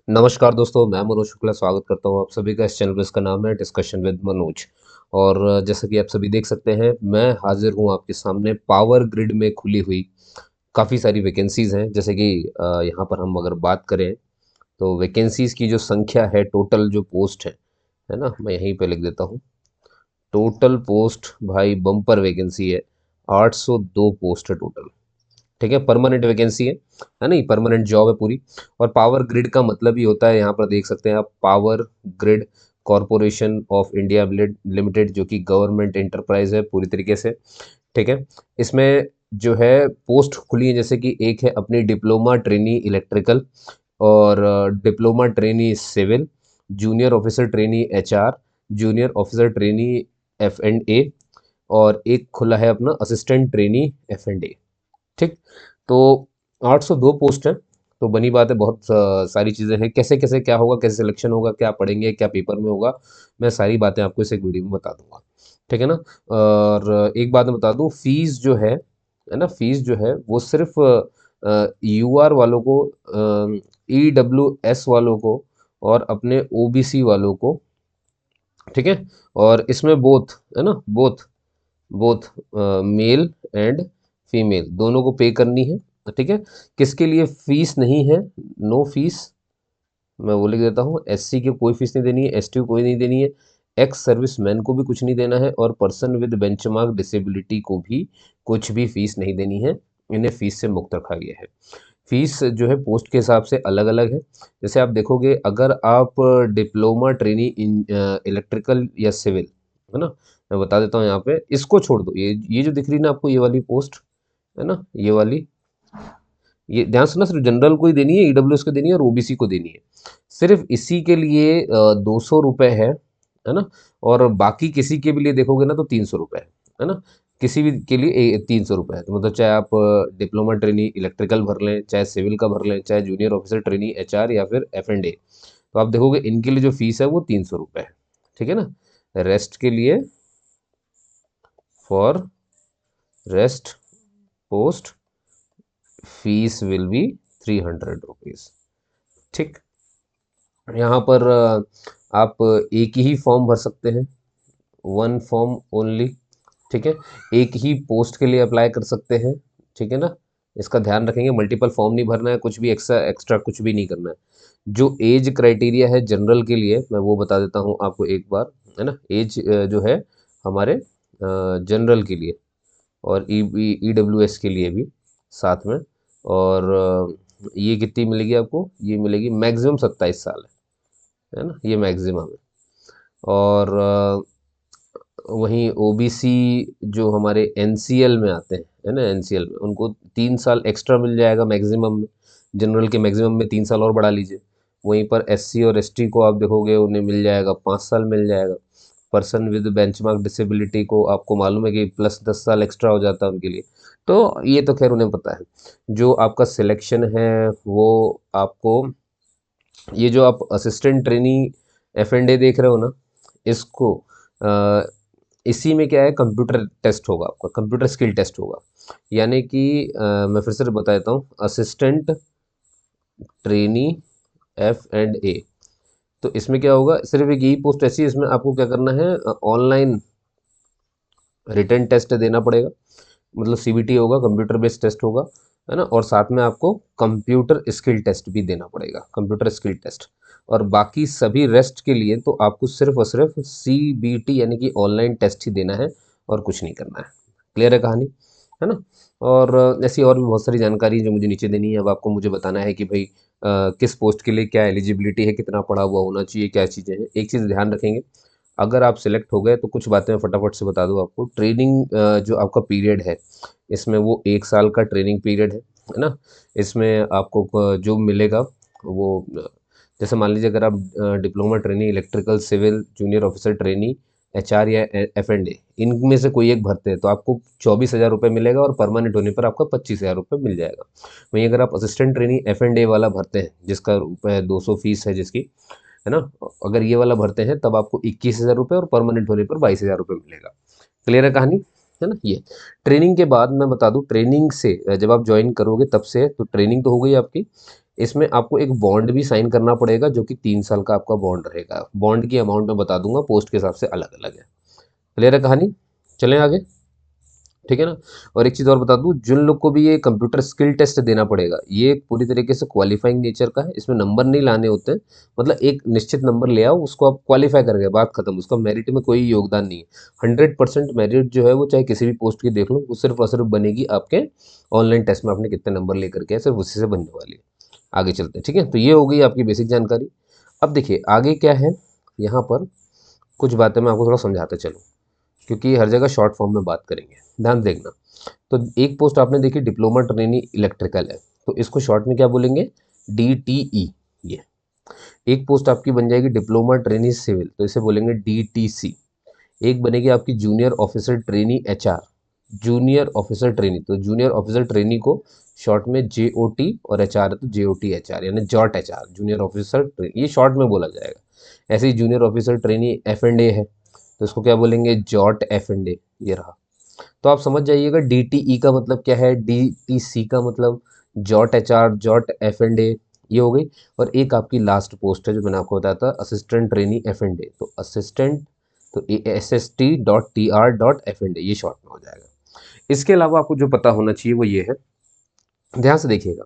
नमस्कार दोस्तों, मैं मनोज शुक्ला स्वागत करता हूँ आप सभी का इस चैनल पे। इसका नाम है डिस्कशन विद मनोज। और जैसा कि आप सभी देख सकते हैं, मैं हाजिर हूँ आपके सामने पावर ग्रिड में खुली हुई काफ़ी सारी वैकेंसीज़ हैं। जैसे कि यहाँ पर हम अगर बात करें तो वैकेंसीज़ की जो संख्या है, टोटल जो पोस्ट है ना, मैं यहीं पे लिख देता हूँ। टोटल पोस्ट भाई बम्पर वैकेंसी है, 802 पोस्ट है टोटल। ठीक है, परमानेंट वैकेंसी है नहीं, परमानेंट जॉब है पूरी। और पावर ग्रिड का मतलब ही होता है, यहाँ पर देख सकते हैं आप, power grid corporation of India limited, जो कि गवर्नमेंट एंटरप्राइज है पूरी तरीके से। ठीक है, इसमें जो है पोस्ट खुली है, जैसे कि एक है अपनी डिप्लोमा ट्रेनी इलेक्ट्रिकल, और diploma trainee civil, junior officer trainee HR, junior officer trainee F&A, और एक खुला है अपना असिस्टेंट ट्रेनी F&A। ठीक। तो 802 पोस्ट है। तो बनी बात है, बहुत सारी चीज़ें हैं, कैसे कैसे क्या होगा, कैसे सिलेक्शन होगा, क्या पढ़ेंगे, क्या पेपर में होगा, मैं सारी बातें आपको इस एक वीडियो में बता दूंगा। ठीक है ना। और एक बात मैं बता दूं, फीस जो है ना, फीस जो है वो सिर्फ UR वालों को, EWS वालों को, और अपने OBC वालों को। ठीक है। और इसमें बोथ है ना, both both male and female दोनों को पे करनी है। ठीक है। किसके लिए फीस नहीं है, नो फीस, मैं वो लिख देता हूँ। SC की कोई फीस नहीं देनी है, ST को कोई नहीं देनी है, एक्स सर्विसमैन को भी कुछ नहीं देना है, और पर्सन विद बेंचमार्क डिसेबिलिटी को भी कुछ भी फीस नहीं देनी है। इन्हें फीस से मुक्त रखा गया है। फीस जो है पोस्ट के हिसाब से अलग अलग है। जैसे आप देखोगे, अगर आप डिप्लोमा ट्रेनी इन इलेक्ट्रिकल या सिविल, है ना, मैं बता देता हूँ यहाँ पे, इसको छोड़ दो, ये जो दिख रही है ना आपको, ये वाली पोस्ट है ना, ये वाली, ये ध्यान से ना, सिर्फ जनरल को ही देनी है, EWS को देनी है, और OBC को देनी है। सिर्फ इसी के लिए 200 रुपये है ना। और बाकी किसी के भी लिए देखोगे ना तो 300 रुपये है ना। किसी भी के लिए 300 रुपये है। तो मतलब चाहे आप डिप्लोमा ट्रेनी इलेक्ट्रिकल भर लें, चाहे सिविल का भर लें, चाहे जूनियर ऑफिसर ट्रेनी HR या फिर F&A, तो आप देखोगे इनके लिए जो फीस है वो 300 रुपये है। ठीक है ना। रेस्ट के लिए, for rest post, fees will be 300 rupees. ठीक। यहाँ पर आप एक ही फॉर्म भर सकते हैं, वन फॉर्म ओनली। ठीक है। एक ही पोस्ट के लिए अप्लाई कर सकते हैं। ठीक है ना। इसका ध्यान रखेंगे, मल्टीपल फॉर्म नहीं भरना है, कुछ भी एक्स्ट्रा एक्स्ट्रा कुछ भी नहीं करना है। जो एज क्राइटेरिया है जनरल के लिए, मैं वो बता देता हूँ आपको एक बार, है ना। एज जो है हमारे जनरल के लिए, और EWS के लिए भी साथ में। और ये कितनी मिलेगी आपको, ये मिलेगी मैक्सिमम 27 साल है ना, ये मैक्सिमम है। और वहीं OBC जो हमारे NCL में आते हैं, है ना, NCL में उनको 3 साल एक्स्ट्रा मिल जाएगा मैक्सिमम में। जनरल के मैक्सिमम में 3 साल और बढ़ा लीजिए। वहीं पर SC और ST को आप देखोगे, उन्हें मिल जाएगा 5 साल मिल जाएगा। पर्सन विद बेंचमार्क डिसेबिलिटी को आपको मालूम है कि प्लस 10 साल एक्स्ट्रा हो जाता है उनके लिए। तो ये तो खैर उन्हें पता है। जो आपका सिलेक्शन है वो आपको, ये जो आप असिस्टेंट ट्रेनी F&A देख रहे हो ना, इसको इसी में क्या है, कंप्यूटर टेस्ट होगा आपका, कंप्यूटर स्किल टेस्ट होगा। यानी कि मैं फिर से बता देता हूँ, असिस्टेंट ट्रेनी F&A। तो इसमें क्या होगा, सिर्फ एक यही पोस्ट ऐसी है, इसमें आपको क्या करना है, ऑनलाइन रिटन टेस्ट देना पड़ेगा। मतलब CBT होगा, कंप्यूटर बेस्ड टेस्ट होगा, है ना। और साथ में आपको कंप्यूटर स्किल टेस्ट भी देना पड़ेगा, कंप्यूटर स्किल टेस्ट। और बाकी सभी रेस्ट के लिए तो आपको सिर्फ और सिर्फ CBT यानी कि ऑनलाइन टेस्ट ही देना है, और कुछ नहीं करना है। क्लियर है कहानी, है ना। और ऐसी और भी बहुत सारी जानकारी जो मुझे नीचे देनी है। अब आपको मुझे बताना है कि भाई किस पोस्ट के लिए क्या एलिजिबिलिटी है, कितना पढ़ा हुआ होना चाहिए, क्या चीज़ें हैं। एक चीज़ ध्यान रखेंगे, अगर आप सिलेक्ट हो गए तो कुछ बातें मैं फटाफट से बता दूं आपको। ट्रेनिंग जो आपका पीरियड है, इसमें वो 1 साल का ट्रेनिंग पीरियड है ना। इसमें आपको जो मिलेगा वो, जैसे मान लीजिए अगर आप diploma trainee electrical civil junior officer trainee HR या F&A, इनमें से कोई एक भरते हैं तो आपको 24,000 रुपये मिलेगा, और परमानेंट होने पर आपका 25,000 रुपये मिल जाएगा। वहीं अगर आप असिस्टेंट ट्रेनी F&A वाला भरते हैं, जिसका रुपये 200 फीस है जिसकी, है ना, अगर ये वाला भरते हैं तब आपको 21,000 रुपये, और परमानेंट होने पर 22,000 रुपये मिलेगा। क्लियर है कहानी, है ना। ये ट्रेनिंग के बाद मैं बता दूं, ट्रेनिंग से जब आप ज्वाइन करोगे तब से, तो ट्रेनिंग तो हो गई आपकी। इसमें आपको एक बॉन्ड भी साइन करना पड़ेगा जो कि 3 साल का आपका बॉन्ड रहेगा। बॉन्ड की अमाउंट मैं बता दूंगा, पोस्ट के हिसाब से अलग अलग है। क्लियर है कहानी? चलें आगे, ठीक है ना। और एक चीज़ और बता दूं, जिन लोग को भी ये कंप्यूटर स्किल टेस्ट देना पड़ेगा, ये पूरी तरीके से क्वालिफाइंग नेचर का है, इसमें नंबर नहीं लाने होते हैं। मतलब एक निश्चित नंबर ले आओ, उसको आप क्वालिफाई कर गए, बात खत्म, उसका मेरिट में कोई योगदान नहीं है। 100% मेरिट जो है वो चाहे किसी भी पोस्ट की देख लो, वो सिर्फ और सिर्फ बनेगी आपके ऑनलाइन टेस्ट में आपने कितने नंबर लेकर के, सिर्फ उसी से बनने वाली है। आगे चलते हैं, ठीक है। तो ये हो गई आपकी बेसिक जानकारी। अब देखिए आगे क्या है, यहाँ पर कुछ बातें मैं आपको थोड़ा समझाते चलूँ, क्योंकि हर जगह शॉर्ट फॉर्म में बात करेंगे, ध्यान देखना। तो एक पोस्ट आपने देखी डिप्लोमा ट्रेनी इलेक्ट्रिकल है, तो इसको शॉर्ट में क्या बोलेंगे, DTE। ये एक पोस्ट आपकी बन जाएगी डिप्लोमा ट्रेनी सिविल, तो इसे बोलेंगे DTC। एक बनेगी आपकी junior officer trainee HR, junior officer trainee, तो जूनियर ऑफिसर ट्रेनी को शॉर्ट में JOT, और HR है तो JOT HR, यानी jot HR, junior officer trainee, ये शॉर्ट में बोला जाएगा। ऐसे ही जूनियर ऑफिसर ट्रेनी F&A है, तो इसको क्या बोलेंगे, जॉट F&A। ये रहा। तो आप समझ जाइएगा DTE का मतलब क्या है, DTC का मतलब जॉट HR, जॉट F&A, ये हो गई। और एक आपकी लास्ट पोस्ट है जो मैंने आपको बताया था, असिस्टेंट ट्रेनी F&A, तो असिस्टेंट, तो ASST.TR.F&A, ये शॉर्ट में हो जाएगा। इसके अलावा आपको जो पता होना चाहिए वो ये है, ध्यान से देखिएगा,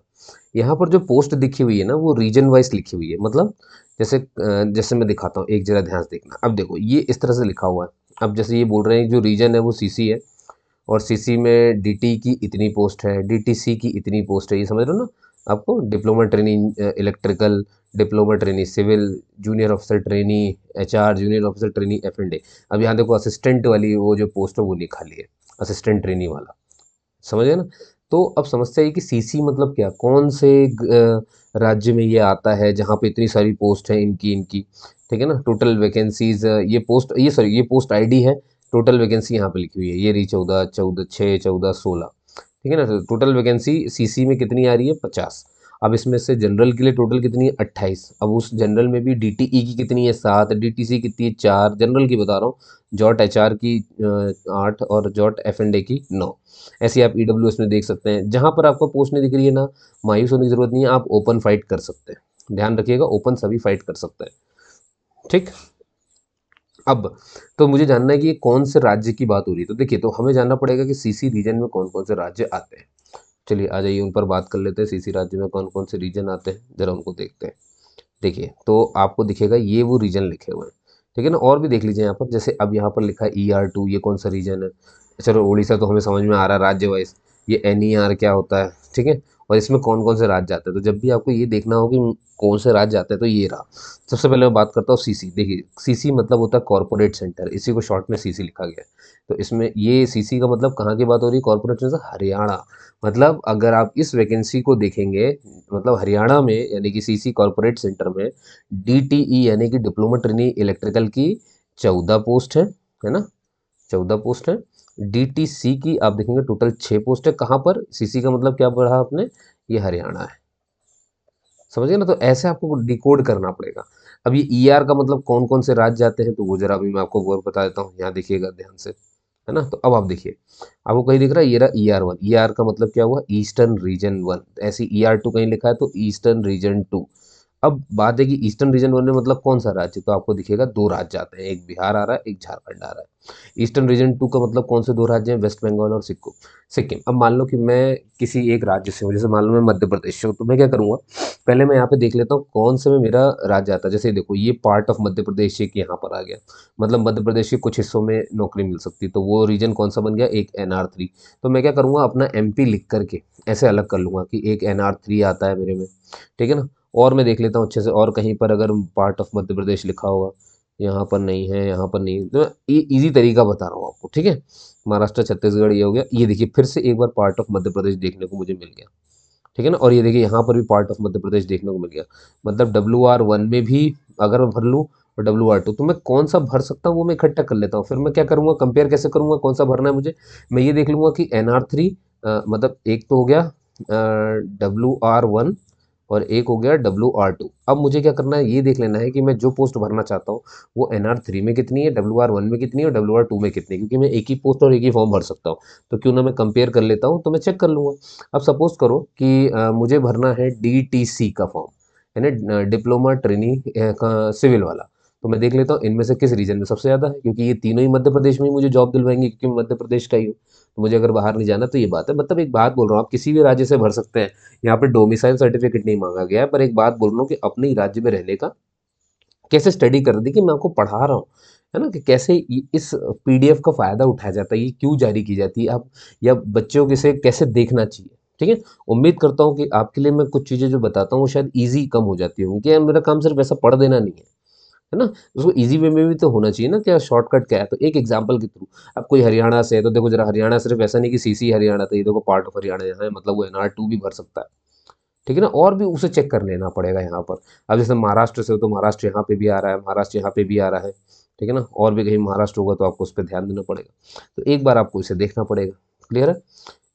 यहाँ पर जो पोस्ट लिखी हुई है ना, वो रीजन वाइज लिखी हुई है। मतलब जैसे मैं दिखाता हूँ, एक जरा ध्यान से देखना। अब देखो ये इस तरह से लिखा हुआ है। अब जैसे ये बोल रहे हैं जो रीजन है वो CC है, और CC में DT की इतनी पोस्ट है, DTC की इतनी पोस्ट है, ये समझ रहे हो ना आपको। Diploma training electrical, diploma training civil, junior officer trainee HR, junior officer trainee F&A। अब यहाँ देखो असिस्टेंट वाली वो जो पोस्ट है वो नहीं खाली है, असिस्टेंट ट्रेनी वाला, समझ गए ना। तो अब समस्या ये कि CC मतलब क्या, कौन से राज्य में ये आता है जहाँ पे इतनी सारी पोस्ट है इनकी इनकी, ठीक है ना। टोटल वैकेंसीज, ये पोस्ट, ये सॉरी, ये पोस्ट ID है, टोटल वैकेंसी यहाँ पे लिखी हुई है, ये रही 14, 14, 6, 14, 16, ठीक है ना। तो टोटल वैकेंसी CC में कितनी आ रही है, 50। अब इसमें से जनरल के लिए टोटल कितनी है, 28। अब उस जनरल में भी DTE की कितनी है, 7, DTC कितनी है, 4, जनरल की बता रहा हूँ, जॉट HR की 8, और जॉट F&A की 9। ऐसे आप EWS में देख सकते हैं। जहाँ पर आपको पोस्ट नहीं दिख रही है ना, मायूस होने की जरूरत नहीं है, आप ओपन फाइट कर सकते हैं, ध्यान रखिएगा, ओपन सभी फाइट कर सकते हैं, ठीक। अब तो मुझे जानना है कि ये कौन से राज्य की बात हो रही है। तो देखिए, तो हमें जानना पड़ेगा कि CC रीजन में कौन कौन से राज्य आते हैं। चलिए आ जाइए, उन पर बात कर लेते हैं। CC राज्य में कौन कौन से रीजन आते हैं, जरा उनको देखते हैं। देखिए, तो आपको दिखेगा ये वो रीजन लिखे हुए हैं, ठीक है ना। और भी देख लीजिए यहाँ पर, जैसे अब यहाँ पर लिखा है ER2, ये कौन सा रीजन है। चलो उड़ीसा तो हमें समझ में आ रहा है राज्य वाइज। ये NER क्या होता है, ठीक है। और इसमें कौन कौन से राज्य आते हैं, तो जब भी आपको ये देखना हो कि कौन से राज्य आते हैं, तो ये रहा। सबसे पहले मैं बात करता हूँ CC। देखिए CC मतलब होता है कॉर्पोरेट सेंटर, इसी को शॉर्ट में CC लिखा गया है। तो इसमें ये CC का मतलब कहाँ की बात हो रही है, कॉर्पोरेट सेंटर, हरियाणा। मतलब अगर आप इस वैकेंसी को देखेंगे, मतलब हरियाणा में, यानी कि CC कॉर्पोरेट सेंटर में DTE यानी कि डिप्लोमा ट्रेनी इलेक्ट्रिकल की 14 पोस्ट है ना, 14 पोस्ट है। DTC की आप देखेंगे टोटल 6 पोस्ट है। कहाँ पर, CC का मतलब क्या पढ़ा आपने, ये हरियाणा है, समझ गए ना। तो ऐसे आपको डिकोड करना पड़ेगा। अब ये ER का मतलब कौन कौन से राज्य आते हैं, तो वो जरा अभी मैं आपको और बता देता हूँ, यहाँ देखिएगा ध्यान से, है ना। तो अब आप देखिए, आपको कहीं दिख रहा है, ये रहा ER1। ER का मतलब क्या हुआ, ईस्टर्न रीजन 1। ऐसे ER2 कहीं लिखा है तो ईस्टर्न रीजन 2। अब बात है कि ईस्टर्न रीजन 1 में मतलब कौन सा राज्य, तो आपको दिखेगा 2 राज्य आते हैं, एक बिहार आ रहा है, एक झारखंड आ रहा है। ईस्टर्न रीजन 2 का मतलब कौन से 2 राज्य हैं, वेस्ट बंगाल और सिक्किम। सिक्किम। अब मान लो कि मैं किसी एक राज्य से हूँ, जैसे मान लो मैं मध्य प्रदेश से हूँ, तो मैं क्या करूँगा, पहले मैं यहाँ पे देख लेता हूँ कौन से में मेरा राज्य आता है। जैसे देखो ये पार्ट ऑफ मध्य प्रदेश एक यहाँ पर आ गया, मतलब मध्य प्रदेश के कुछ हिस्सों में नौकरी मिल सकती है, तो वो रीजन कौन सा बन गया, एक NR3। तो मैं क्या करूँगा, अपना MP लिख करके ऐसे अलग कर लूँगा कि एक NR3 आता है मेरे में, ठीक है ना। और मैं देख लेता हूँ अच्छे से, और कहीं पर अगर पार्ट ऑफ मध्य प्रदेश लिखा होगा, यहाँ पर नहीं है, यहाँ पर नहीं है, तो ये ईजी तरीका बता रहा हूँ आपको, ठीक है। महाराष्ट्र, छत्तीसगढ़ ये हो गया। ये देखिए फिर से एक बार पार्ट ऑफ मध्य प्रदेश देखने को मुझे मिल गया, ठीक है ना। और ये देखिए यहाँ पर भी पार्ट ऑफ मध्य प्रदेश देखने को मिल गया। मतलब WR1 में भी अगर मैं भर लूँ, और WR2, तो मैं कौन सा भर सकता हूँ वो मैं इकट्ठा कर लेता हूँ। फिर मैं क्या करूँगा, कंपेयर कैसे करूँगा, कौन सा भरना है मुझे। मैं ये देख लूँगा कि NR3, मतलब एक तो हो गया WR1, और एक हो गया WR2। अब मुझे क्या करना है, ये देख लेना है कि मैं जो पोस्ट भरना चाहता हूँ वो NR3 में कितनी है, WR1 में कितनी है और WR2 में कितनी है, क्योंकि मैं एक ही पोस्ट और एक ही फॉर्म भर सकता हूँ। तो क्यों ना मैं कंपेयर कर लेता हूँ, तो मैं चेक कर लूँगा। अब सपोज करो कि मुझे भरना है DTC का फॉर्म, यानी डिप्लोमा ट्रेनी का सिविल वाला। तो मैं देख लेता हूँ इनमें से किस रीजन में सबसे ज़्यादा है, क्योंकि ये तीनों ही मध्य प्रदेश में ही मुझे जॉब दिलवाएंगे, क्योंकि मैं मध्य प्रदेश का ही हूँ। तो मुझे अगर बाहर नहीं जाना तो ये बात है, मतलब एक बात बोल रहा हूँ, आप किसी भी राज्य से भर सकते हैं। यहाँ पे डोमिसाइल सर्टिफिकेट नहीं मांगा गया है, पर एक बात बोल रहा हूँ कि अपने ही राज्य में रहने का कैसे स्टडी कर दी कि मैं आपको पढ़ा रहा हूँ, है ना, कि कैसे इस पीडीएफ का फ़ायदा उठाया जाता है, ये क्यों जारी की जाती है, आप या बच्चों को इसे कैसे देखना चाहिए। ठीक है, उम्मीद करता हूँ कि आपके लिए मैं कुछ चीज़ें जो बताता हूँ वो शायद ईजी कम हो जाती होंगी, कि यार मेरा काम सिर्फ ऐसा पढ़ देना नहीं है ना, उसको ईजी वे में भी तो होना चाहिए ना, क्या शॉर्टकट क्या है। तो एक एग्जांपल के थ्रू, अब कोई हरियाणा से है तो देखो जरा, हरियाणा सिर्फ ऐसा नहीं कि सीसी हरियाणा, तो ये देखो पार्ट ऑफ हरियाणा यहाँ है, मतलब वो NR2 भी भर सकता है। ठीक है ना, और भी उसे चेक कर लेना पड़ेगा यहाँ पर। अब जैसे महाराष्ट्र से हो तो महाराष्ट्र यहाँ पे भी आ रहा है, महाराष्ट्र यहाँ पे भी आ रहा है। ठीक है ना, और भी कहीं महाराष्ट्र होगा तो आपको उस पर ध्यान देना पड़ेगा। तो एक बार आपको इसे देखना पड़ेगा। क्लियर है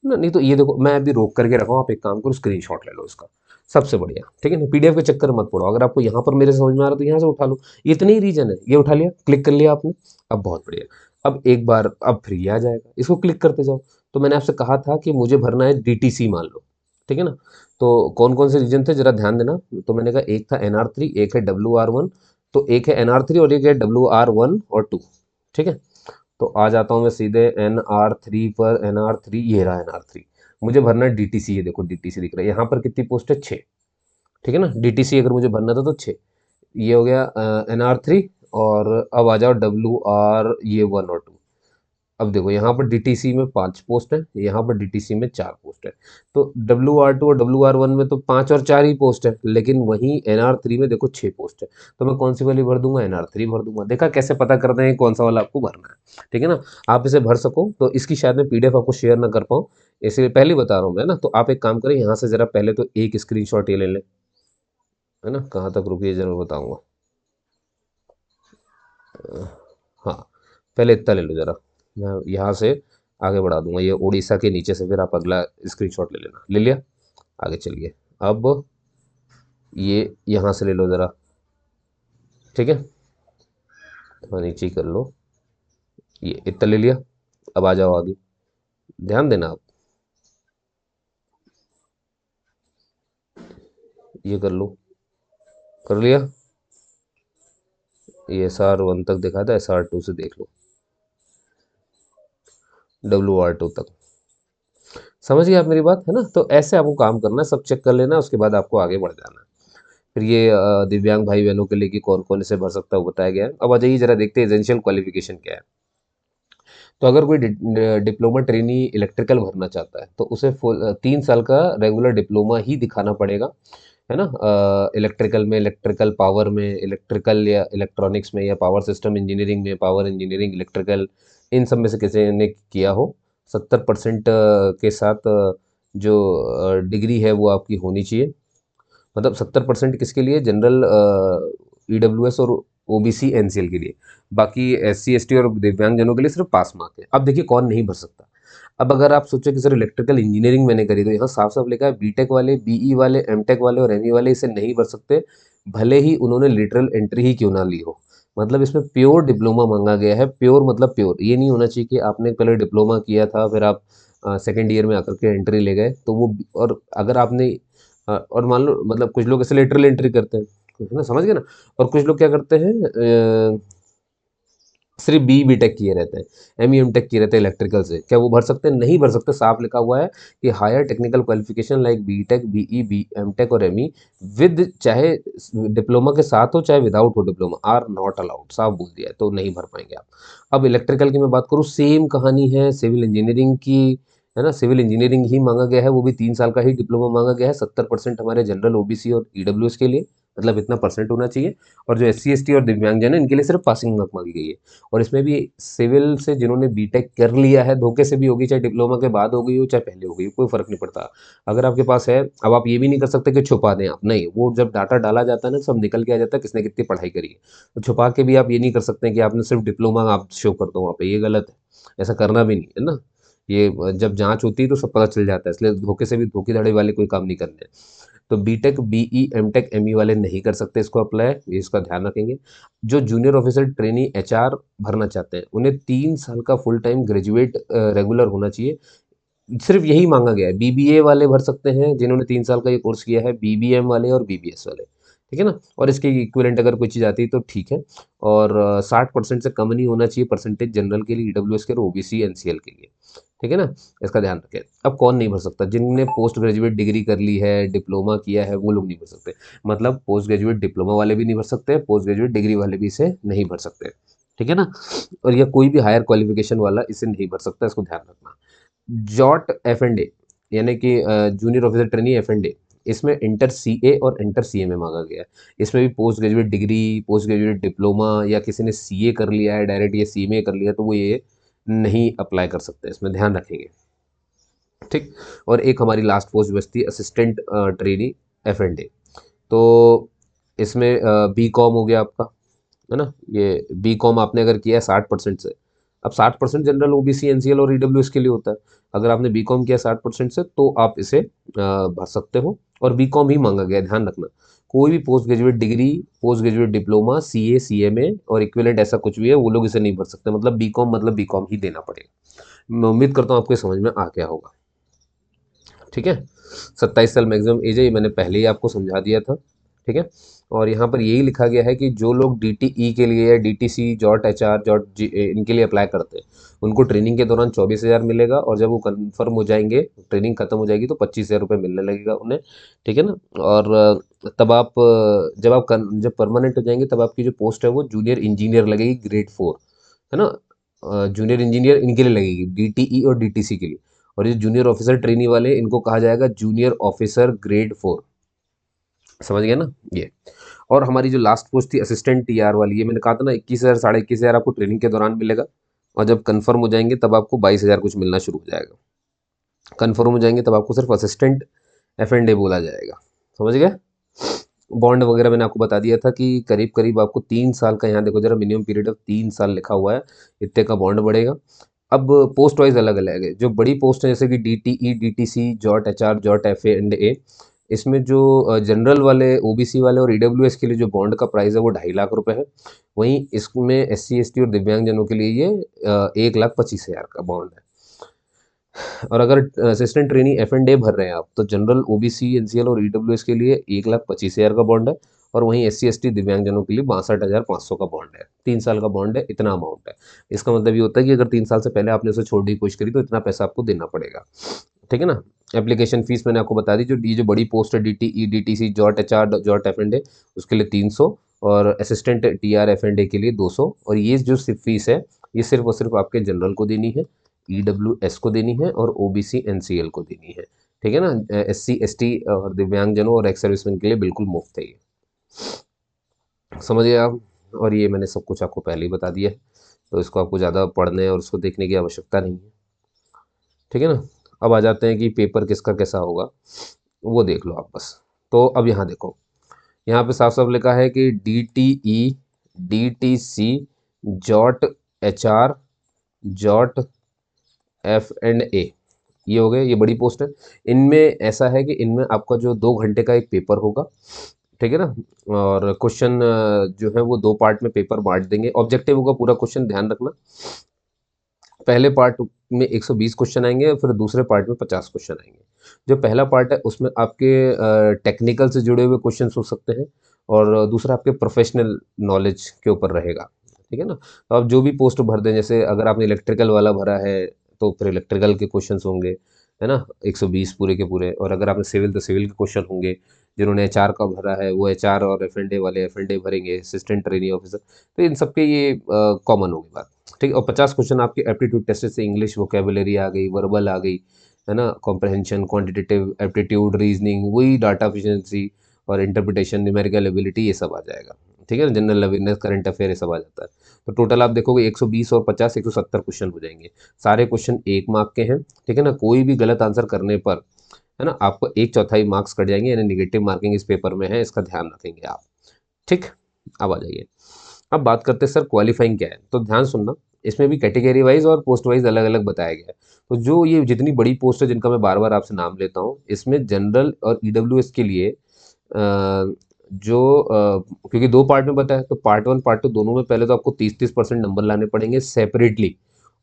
ना, नहीं तो ये देखो मैं अभी रोक करके रखा हूँ, आप एक काम करो स्क्रीनशॉट ले लो इसका, सबसे बढ़िया। ठीक है ना, पीडीएफ के चक्कर मत पड़ो, अगर आपको यहाँ पर मेरे समझ में आ रहा है तो यहाँ से उठा लो, इतनी ही रीजन है, ये उठा लिया, क्लिक कर लिया आपने। अब बहुत बढ़िया, अब एक बार अब फ्री आ जाएगा, इसको क्लिक करते जाओ। तो मैंने आपसे कहा था कि मुझे भरना है DTC, मान लो। ठीक है ना, तो कौन कौन से रीजन थे जरा ध्यान देना। तो मैंने कहा एक था NR3, एक है WR1, तो एक है NR3 और एक है WR1 और 2। ठीक है, तो आ जाता हूँ मैं सीधे NR3 पर। NR3 ये रहा NR3, मुझे भरना है DTC, ये देखो DTC दिख रहा है यहाँ पर, कितनी पोस्ट है, 6। ठीक है ना, DTC अगर मुझे भरना था तो 6, ये हो गया NR3। और अब आ जाओ WR ये 1 और 2। अब देखो यहाँ पर DTC में 5 पोस्ट है, यहाँ पर DTC में 4 पोस्ट है। तो WR2 और WR1 में तो 5 और 4 ही पोस्ट है, लेकिन वहीं NR3 में देखो 6 पोस्ट है। तो मैं कौन सी वाली भर दूंगा, NR3 भर दूंगा। देखा कैसे पता करते हैं कौन सा वाला आपको भरना है। ठीक है ना, आप इसे भर सको तो इसकी शायद मैं पीडीएफ आपको शेयर ना कर पाऊँ, इसलिए पहले ही बता रहा हूँ मैं ना। तो आप एक काम करें, यहाँ से जरा पहले तो एक स्क्रीनशॉट ये ले लें, है ना, कहाँ तक रुकी जरूर बताऊंगा। हाँ, पहले इतना ले लो जरा, मैं यहाँ से आगे बढ़ा दूंगा, ये उड़ीसा के नीचे से फिर आप अगला स्क्रीनशॉट ले लेना। ले लिया, आगे चलिए। अब ये यहाँ से ले लो ज़रा। ठीक है, थोड़ा नीचे ही कर लो, ये इतना ले लिया। अब आ जाओ आगे, ध्यान देना आप, ये कर लो, कर लिया। ये SR1 तक दिखा था, SR2 से देख लो WR2 तक। समझ गए आप मेरी बात, है ना। तो ऐसे आपको काम करना है, सब चेक कर लेना, उसके बाद आपको आगे बढ़ जाना है। फिर ये दिव्यांग भाई बहनों के लिए कि कौन कौन इसे भर सकता है वो बताया गया है। अब आ जाइए जरा देखते हैं एसेंशियल क्वालिफिकेशन क्या है। तो अगर कोई डिप्लोमा ट्रेनी इलेक्ट्रिकल भरना चाहता है तो उसे 3 साल का रेगुलर डिप्लोमा ही दिखाना पड़ेगा, है ना। इलेक्ट्रिकल में, इलेक्ट्रिकल पावर में, इलेक्ट्रिकल या इलेक्ट्रॉनिक्स में, या पावर सिस्टम इंजीनियरिंग में, पावर इंजीनियरिंग, इलेक्ट्रिकल, इन सब में से किसी ने किया हो। 70% के साथ जो डिग्री है वो आपकी होनी चाहिए। मतलब 70% किसके लिए, जनरल, EWS और OBC NCL के लिए। बाकी SC ST और दिव्यांगजनों के लिए सिर्फ पास मार्क है। अब देखिए कौन नहीं भर सकता। अब अगर आप सोचो कि सर इलेक्ट्रिकल इंजीनियरिंग मैंने करी, तो यहाँ साफ साफ लिखा है बीटेक वाले, BE वाले, MTech वाले और ME वाले इसे नहीं भर सकते, भले ही उन्होंने लिटरल एंट्री ही क्यों ना ली हो। मतलब इसमें प्योर डिप्लोमा मांगा गया है। प्योर मतलब प्योर, ये नहीं होना चाहिए कि आपने पहले डिप्लोमा किया था फिर आप सेकेंड ईयर में आकर के एंट्री ले गए तो वो। और अगर आपने और मान लो, मतलब कुछ लोग ऐसे लेटरल एंट्री करते हैं, है ना, समझ गए ना। और कुछ लोग क्या करते हैं, सिर्फ BE BTech किए रहते हैं, ME MTech किए रहते हैं इलेक्ट्रिकल से, क्या वो भर सकते हैं, नहीं भर सकते। साफ लिखा हुआ है कि higher technical qualification like BTech BE MTech और ME विद, चाहे डिप्लोमा के साथ हो चाहे विदाउट हो डिप्लोमा, आर नॉट अलाउड, साफ बोल दिया है, तो नहीं भर पाएंगे आप। अब इलेक्ट्रिकल की मैं बात करूँ, सेम कहानी है सिविल इंजीनियरिंग की, है ना। सिविल इंजीनियरिंग ही मांगा गया है, वो भी 3 साल का ही डिप्लोमा मांगा गया है। 70% हमारे जनरल OBC और EWS के लिए, मतलब इतना परसेंट होना चाहिए। और जो SC ST और दिव्यांगजन है इनके लिए सिर्फ पासिंग मार्क मांगी गई है। और इसमें भी सिविल से जिन्होंने बीटेक कर लिया है, धोखे से भी होगी, चाहे डिप्लोमा के बाद हो गई हो चाहे पहले हो गई हो, कोई फर्क नहीं पड़ता। अगर आपके पास है, अब आप ये भी नहीं कर सकते कि छुपा दें आप, नहीं, वो जब डाटा डाला जाता है ना सब निकल के आ जाता है किसने कितनी पढ़ाई करी है। तो छुपा के भी आप ये नहीं कर सकते कि आपने सिर्फ डिप्लोमा आप शो कर दो वहाँ पे, ये गलत है। ऐसा करना भी नहीं है ना। ये जब जांच होती है तो सब पता चल जाता है, इसलिए धोखे से भी, धोखेधड़ी वाले कोई काम नहीं करने हैं। तो बीटेक, बीई, एमटेक, एमई वाले नहीं कर सकते इसको अप्लाई, ये इसका ध्यान रखेंगे। जो जूनियर ऑफिसर ट्रेनी एचआर भरना चाहते हैं उन्हें 3 साल का फुल टाइम ग्रेजुएट रेगुलर होना चाहिए। सिर्फ यही मांगा गया है। बीबीए वाले भर सकते हैं जिन्होंने 3 साल का ये कोर्स किया है, बीबीएम वाले और बीबीएस वाले, ठीक है ना। और इसके इक्विवेलेंट अगर कोई चीज़ आती है तो ठीक है। और 60% से कम नहीं होना चाहिए परसेंटेज जनरल के लिए, ईडब्ल्यूएस के, और ओबीसी एनसीएल के लिए, ठीक है ना। इसका ध्यान रखें। अब कौन नहीं भर सकता? जिनने पोस्ट ग्रेजुएट डिग्री कर ली है, डिप्लोमा किया है, वो लोग नहीं भर सकते। मतलब पोस्ट ग्रेजुएट डिप्लोमा वाले भी नहीं भर सकते, पोस्ट ग्रेजुएट डिग्री वाले भी इसे नहीं भर सकते, ठीक है ना। और या कोई भी हायर क्वालिफिकेशन वाला इसे नहीं भर सकता, इसको ध्यान रखना। जॉट एफ&ए यानी कि जूनियर ऑफिसर ट्रेनी एफ&ए, इसमें इंटर सीए और इंटर सीएमए मांगा गया है। इसमें भी post graduate degree, post graduate diploma, या किसी ने सीए कर लिया है डायरेक्ट, या सीएमए कर लिया, तो वो ये नहीं अप्लाई कर सकते, इसमें ध्यान रखेंगे, ठीक। और एक हमारी लास्ट पोस्ट बचती है असिस्टेंट ट्रेनी एफ&ए। तो इसमें बी कॉम हो गया आपका, है ना। ये बी कॉम आपने अगर किया है 60% से, अब 60% जनरल ओबीसी एनसीएल और ईडब्ल्यूएस के लिए होता है। अगर आपने बी कॉम किया 60% से तो आप इसे भर सकते हो, और बी कॉम ही मांगा गया है, ध्यान रखना। कोई भी post graduate degree, post graduate diploma, CA, CMA और इक्विवेलेंट ऐसा कुछ भी है, वो लोग इसे नहीं भर सकते। मतलब बी कॉम मतलब बी कॉम ही देना पड़ेगा। मैं उम्मीद करता हूँ आपको समझ में आ गया होगा, ठीक है। 27 साल मैक्सिमम एज है, ये मैंने पहले ही आपको समझा दिया था, ठीक है। और यहाँ पर यही लिखा गया है कि जो लोग डीटीई के लिए या डीटीसी, जॉट एचआर, इनके लिए अप्लाई करते हैं, उनको ट्रेनिंग के दौरान 24,000 मिलेगा, और जब वो कन्फर्म हो जाएंगे, ट्रेनिंग खत्म हो जाएगी, तो 25,000 रुपये मिलने लगेगा उन्हें, ठीक है ना। और तब आप जब परमानेंट हो जाएंगे तब आपकी जो पोस्ट है वो जूनियर इंजीनियर लगेगी, ग्रेड 4, है ना। जूनियर इंजीनियर इनके लिए लगेगी, डीटीई और डीटीसी के लिए। और ये जूनियर ऑफिसर ट्रेनी वाले, इनको कहा जाएगा जूनियर ऑफिसर ग्रेड 4, समझ गए ना ये। और हमारी जो लास्ट पोस्ट थी असिस्टेंट टीआर वाली, ये मैंने कहा था ना 21,000, 21,500 आपको ट्रेनिंग के दौरान मिलेगा, और जब कंफर्म हो जाएंगे तब आपको 22,000 कुछ मिलना शुरू हो जाएगा। कंफर्म हो जाएंगे तब आपको सिर्फ असिस्टेंट एफ&ए बोला जाएगा, समझ गए। बॉन्ड वगैरह मैंने आपको बता दिया था कि करीब करीब आपको 3 साल का, यहाँ देखो जरा, मिनिमम पीरियड ऑफ 3 साल लिखा हुआ है, इतने का बॉन्ड बढ़ेगा। अब पोस्ट वाइज अलग अलग है। जो बड़ी पोस्ट है जैसे कि DTE, DTC, JOT HR, JOT एफ&ए, इसमें जो जनरल वाले, ओबीसी वाले और ईडब्ल्यूएस के लिए जो बॉन्ड का प्राइस है वो 2.5 लाख रुपए है। वहीं इसमें एससी, एसटी और दिव्यांगजनों के लिए ये 1,25,000 का बॉन्ड है। और अगर असिस्टेंट ट्रेनी एफ&ए भर रहे हैं आप, तो जनरल, ओबीसी, एनसीएल और ईडब्ल्यूएस के लिए 1,25,000 का बॉन्ड है, और वहीं एससी, एसटी, दिव्यांगजनों के लिए 62,500 का बॉन्ड है। 3 साल का बॉन्ड है, इतना अमाउंट है। इसका मतलब ये होता है कि अगर 3 साल से पहले आपने उसे छोड़ने की कोशिश करी तो इतना पैसा आपको देना पड़ेगा, ठीक है ना। एप्लीकेशन फीस मैंने आपको बता दी। जो ये जो बड़ी पोस्ट है DTE, DTC, JOT HR, JOT एफ&ए, उसके लिए 300, और असिस्टेंट टीआर एफ&ए के लिए 200। और ये जो फीस है ये सिर्फ और सिर्फ आपके जनरल को देनी है, ईडब्ल्यूएस को देनी है, और ओबीसी एनसीएल को देनी है, ठीक है ना। एससी, एसटी और दिव्यांगजनों और एक्स सर्विसमैन के लिए बिल्कुल मुफ्त है ये, समझिए आप। और ये मैंने सब कुछ आपको पहले ही बता दिया है, तो इसको आपको ज़्यादा पढ़ने और उसको देखने की आवश्यकता नहीं है, ठीक है ना। अब आ जाते हैं कि पेपर किसका कैसा होगा, वो देख लो आप बस। तो अब यहाँ देखो, यहाँ पे साफ साफ लिखा है कि DTE, DTC, JOT HR, JOT एफ&ए, ये हो गए, ये बड़ी पोस्ट है। इनमें ऐसा है कि इनमें आपका जो 2 घंटे का एक पेपर होगा, ठीक है ना। और क्वेश्चन जो है वो 2 पार्ट में पेपर बांट देंगे। ऑब्जेक्टिव होगा पूरा क्वेश्चन, ध्यान रखना। पहले पार्ट में 120 क्वेश्चन आएंगे, और फिर दूसरे पार्ट में 50 क्वेश्चन आएंगे। जो पहला पार्ट है उसमें आपके टेक्निकल से जुड़े हुए क्वेश्चन हो सकते हैं, और दूसरा आपके प्रोफेशनल नॉलेज के ऊपर रहेगा, ठीक है ना। तो आप जो भी पोस्ट भर दें, जैसे अगर आपने इलेक्ट्रिकल वाला भरा है तो फिर इलेक्ट्रिकल के क्वेश्चन होंगे, है ना, 120 पूरे के पूरे। और अगर आपने सिविल तो सिविल के क्वेश्चन होंगे। जिन्होंने एचआर का भरा है वो एचआर और एफ&ए वाले एफ&ए भरेंगे, असिस्टेंट ट्रेनी ऑफिसर। तो इन सबके ये कॉमन होगी बात, ठीक है। और 50 क्वेश्चन आपके एप्टीट्यूड टेस्ट से, इंग्लिश वोकेबुलरी आ गई, वर्बल आ गई, है ना, कॉम्प्रहेंशन, क्वांटिटेटिव एप्टीट्यूड, रीजनिंग, वही डाटा एफिशिएंसी और इंटरप्रिटेशन, न्यूमेरिकल एबिलिटी, ये सब आ जाएगा, ठीक है ना। जनरल अवेयरनेस, करंट अफेयर, ये सब आ जाता है। तो टोटल आप देखोगे 120 और 50, 170 क्वेश्चन हो जाएंगे। सारे क्वेश्चन 1 मार्क के हैं, ठीक है ना। कोई भी गलत आंसर करने पर, है ना, आपको 1/4 मार्क्स कट जाएंगे, यानी निगेटिव मार्किंग इस पेपर में है, इसका ध्यान रखेंगे आप, ठीक। अब आ जाइए, अब बात करते हैं सर क्वालिफाइंग क्या है। तो ध्यान सुनना, इसमें भी कैटेगरी वाइज और पोस्ट वाइज अलग अलग बताया गया है। तो जो ये जितनी बड़ी पोस्ट है जिनका मैं बार बार आपसे नाम लेता हूँ, इसमें जनरल और ईडब्ल्यूएस के लिए क्योंकि दो पार्ट में बताया, तो पार्ट वन पार्ट टू दोनों में पहले तो आपको 30-30% नंबर लाने पड़ेंगे सेपरेटली,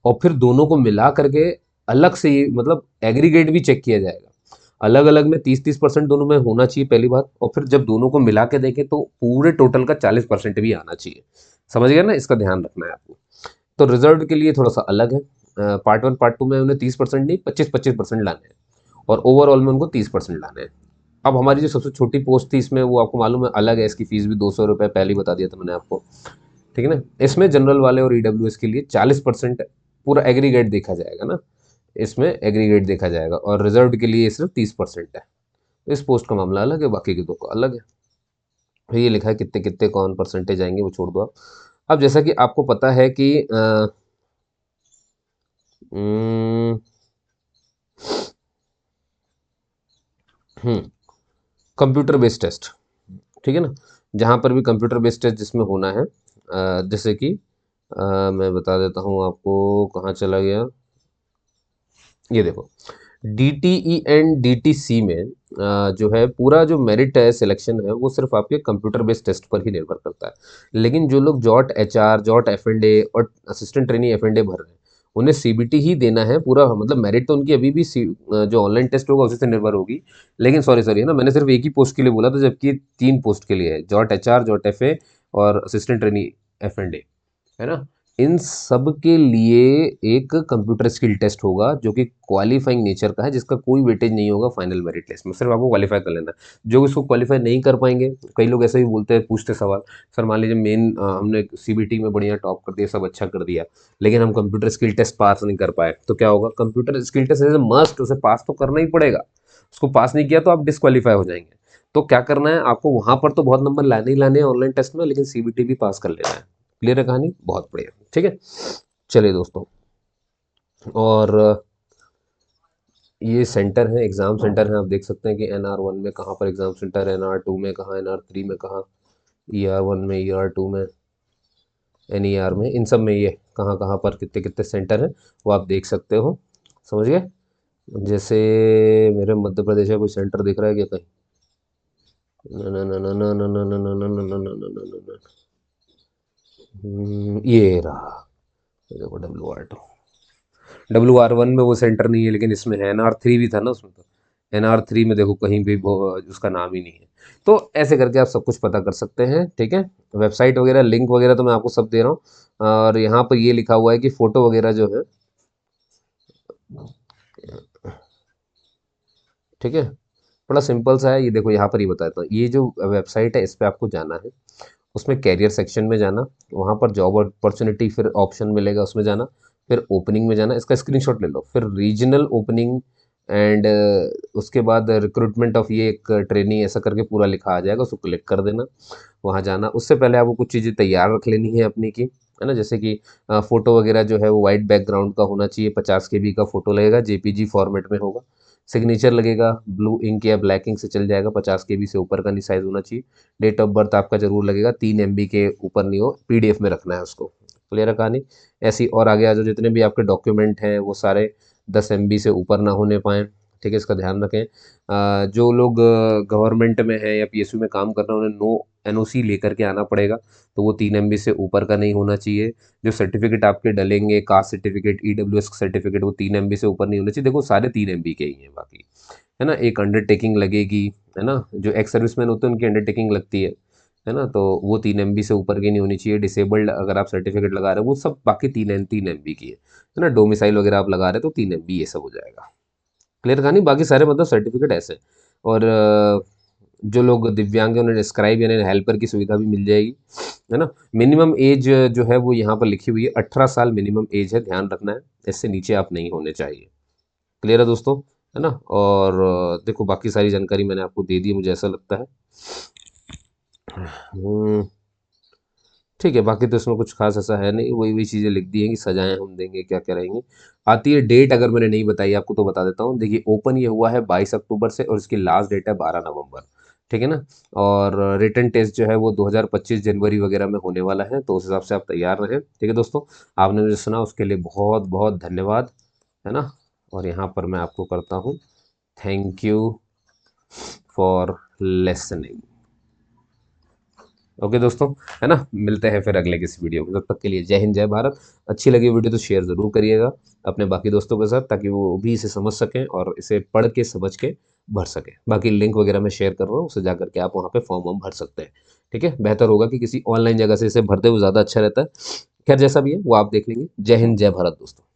और फिर दोनों को मिला करके अलग से ये मतलब एग्रीगेट भी चेक किया जाएगा। अलग अलग में 30-30% दोनों में होना चाहिए पहली बात, और फिर जब दोनों को मिला के देखें तो पूरे टोटल का 40% भी आना चाहिए। समझ गए ना, इसका ध्यान रखना है आपको। तो रिजर्व के लिए थोड़ा सा अलग है, पार्ट वन पार्ट टू में उन्हें 30% नहीं 25-25% लाने हैं, और ओवरऑल में उनको 30% लाने हैं। अब हमारी जो सबसे छोटी पोस्ट थी इसमें, वो आपको मालूम है अलग है, इसकी फीस भी 200 रुपये पहले ही बता दिया था मैंने आपको, ठीक है ना। इसमें जनरल वाले और ईडब्ल्यूएस के लिए 40% पूरा एग्रीगेट देखा जाएगा ना, इसमें एग्रीगेट देखा जाएगा, और रिजर्व के लिए सिर्फ 30% है। तो इस पोस्ट का मामला अलग है, बाकी के दो का अलग है। तो ये लिखा है कितने कितने कौन परसेंटेज आएंगे, वो छोड़ दो आप। अब जैसा कि आपको पता है कि कंप्यूटर बेस्ड टेस्ट, ठीक है ना, जहाँ पर भी कंप्यूटर बेस्ड टेस्ट जिसमें होना है, जैसे कि मैं बता देता हूँ आपको, कहाँ चला गया, ये देखो, DTE एंड DTC में जो है पूरा जो मेरिट है सिलेक्शन है, वो सिर्फ आपके कंप्यूटर बेस्ड टेस्ट पर ही निर्भर करता है। लेकिन जो लोग जॉट HR जॉट F&A और असिस्टेंट ट्रेनी F&A भर रहे हैं, उन्हें CBT ही देना है पूरा, मतलब मेरिट तो उनकी अभी भी जो ऑनलाइन टेस्ट होगा उसी से निर्भर होगी। लेकिन सॉरी सॉरी है ना, मैंने सिर्फ एक ही पोस्ट के लिए बोला था, जबकि 3 पोस्ट के लिए है, जॉट HR जॉट FA और असिस्टेंट ट्रेनी F&A, है ना। इन सब के लिए एक कंप्यूटर स्किल टेस्ट होगा जो कि क्वालिफाइंग नेचर का है, जिसका कोई वेटेज नहीं होगा फाइनल मेरिट लिस्ट में, सिर्फ आपको क्वालिफाई कर लेना है। जो इसको क्वालिफाई नहीं कर पाएंगे, कई लोग ऐसे ही बोलते हैं, पूछते सवाल, सर मान लीजिए मेन हमने CBT में बढ़िया टॉप कर दिया, सब अच्छा कर दिया, लेकिन हम कंप्यूटर स्किल टेस्ट पास नहीं कर पाए, तो क्या होगा? Computer skill test as a must, उसे पास तो करना ही पड़ेगा। उसको पास नहीं किया तो आप डिस्क्वालीफाई हो जाएंगे। तो क्या करना है आपको, वहां पर तो बहुत नंबर लाने ही लाने हैं ऑनलाइन टेस्ट में, लेकिन CBT भी पास कर लेना है। क्लियर है कहानी? बहुत बढ़िया, ठीक है। चलिए दोस्तों, और ये सेंटर है, एग्ज़ाम सेंटर है, आप देख सकते हैं कि NR1 में कहाँ पर एग्ज़ाम सेंटर है, NR2 में कहाँ, NR3 में कहाँ, ER1 में, ER2 में, NER में, इन सब में ये कहाँ कहाँ पर कितने कितने सेंटर हैं, वो आप देख सकते हो। समझ गए? जैसे मेरे मध्य प्रदेश का कोई सेंटर दिख रहा है क्या कहीं? न न न न न न न न न न न न न न न न। ये रहा, ये देखो WR1 में वो सेंटर नहीं है, लेकिन इसमें है। NR3 भी था ना उसमें, तो NR3 में देखो कहीं भी उसका नाम ही नहीं है। तो ऐसे करके आप सब कुछ पता कर सकते हैं, ठीक है। वेबसाइट वगैरह लिंक वगैरह तो मैं आपको सब दे रहा हूँ, और यहाँ पर ये लिखा हुआ है कि फ़ोटो वगैरह जो है, ठीक है, बड़ा सिंपल सा है। ये देखो यहाँ पर ही बताता हूँ, ये जो वेबसाइट है इस पर आपको जाना है, उसमें कैरियर सेक्शन में जाना, वहाँ पर जॉब अपॉर्चुनिटी फिर ऑप्शन मिलेगा, उसमें जाना, फिर ओपनिंग में जाना, इसका स्क्रीनशॉट ले लो, फिर रीजनल ओपनिंग एंड उसके बाद रिक्रूटमेंट ऑफ ये एक ट्रेनिंग, ऐसा करके पूरा लिखा आ जाएगा, उसको क्लिक कर देना, वहाँ जाना। उससे पहले आपको कुछ चीज़ें तैयार रख लेनी है अपनी की, है ना, जैसे कि फ़ोटो वगैरह जो है वो वाइट बैकग्राउंड का होना चाहिए, 50 KB का फ़ोटो लगेगा, JPG फॉर्मेट में होगा। सिग्नेचर लगेगा ब्लू इंक या ब्लैक इंक से चल जाएगा, 50 KB से ऊपर का नहीं साइज़ होना चाहिए। डेट ऑफ बर्थ आपका जरूर लगेगा, 3 MB के ऊपर नहीं हो, PDF में रखना है उसको। क्लियर है कहानी? ऐसी और आगे आ जाओ, जितने भी आपके डॉक्यूमेंट हैं वो सारे 10 MB से ऊपर ना होने पाएँ, ठीक है, इसका ध्यान रखें। जो लोग गवर्नमेंट में है या PSU में काम कर रहे हैं, उन्हें नो NOC लेकर के आना पड़ेगा, तो वो 3 MB से ऊपर का नहीं होना चाहिए। जो सर्टिफिकेट आपके डलेंगे, कास्ट सर्टिफिकेट, EWS सर्टिफिकेट, वो 3 MB से ऊपर नहीं होना चाहिए। देखो सारे 3 MB के ही हैं बाकी, है ना। एक अंडरटेकिंग लगेगी, है ना, जो एक्स सर्विसमैन होते हैं उनकी अंडरटेकिंग लगती है ना, तो वो 3 MB से ऊपर की नहीं होनी चाहिए। डिसेबल्ड अगर आप सर्टिफिकेट लगा रहे हो, वो सब बाकी 3 MB की है ना। डोमिसाइल वगैरह आप लगा रहे हो तो 3 MB ये सब हो जाएगा। क्लियर कहानी? बाकी सारे मतलब सर्टिफिकेट ऐसे। और जो लोग दिव्यांग हैं उन्हें स्क्राइब यानी हेल्पर की सुविधा भी मिल जाएगी, है ना। मिनिमम एज जो है वो यहाँ पर लिखी हुई है, 18 साल मिनिमम एज है, ध्यान रखना है, इससे नीचे आप नहीं होने चाहिए। क्लियर है दोस्तों? है ना। और देखो बाकी सारी जानकारी मैंने आपको दे दी, मुझे ऐसा लगता है। हम्म, ठीक है, बाकी तो इसमें कुछ खास ऐसा है नहीं, वही वही चीज़ें लिख दी हैं कि सजाएं हम देंगे, क्या क्या रहेंगी। आती है डेट, अगर मैंने नहीं बताई आपको तो बता देता हूँ। देखिए ओपन ये हुआ है 22 अक्टूबर से, और इसकी लास्ट डेट है 12 नवंबर, ठीक है ना। और रिटन टेस्ट जो है वो 2025 जनवरी वगैरह में होने वाला है, तो उस हिसाब से आप तैयार रहें। ठीक है दोस्तों, आपने मुझे सुना उसके लिए बहुत बहुत धन्यवाद, है ना। और यहाँ पर मैं आपको करता हूँ thank you for listening. Okay दोस्तों, है ना, मिलते हैं फिर अगले किसी वीडियो में। तब तक के लिए जय हिंद, जय भारत। अच्छी लगी वीडियो तो शेयर ज़रूर करिएगा अपने बाकी दोस्तों के साथ, ताकि वो भी इसे समझ सकें और इसे पढ़ के समझ के भर सकें। बाकी लिंक वगैरह मैं शेयर कर रहा हूँ, उसे जा करके आप वहाँ पे फॉर्म वॉर्म भर सकते हैं। ठीक है, बेहतर होगा कि किसी ऑनलाइन जगह से इसे भरते हुए ज़्यादा अच्छा रहता है। खैर जैसा भी है वो आप देख लेंगे। जय हिंद, जय भारत दोस्तों।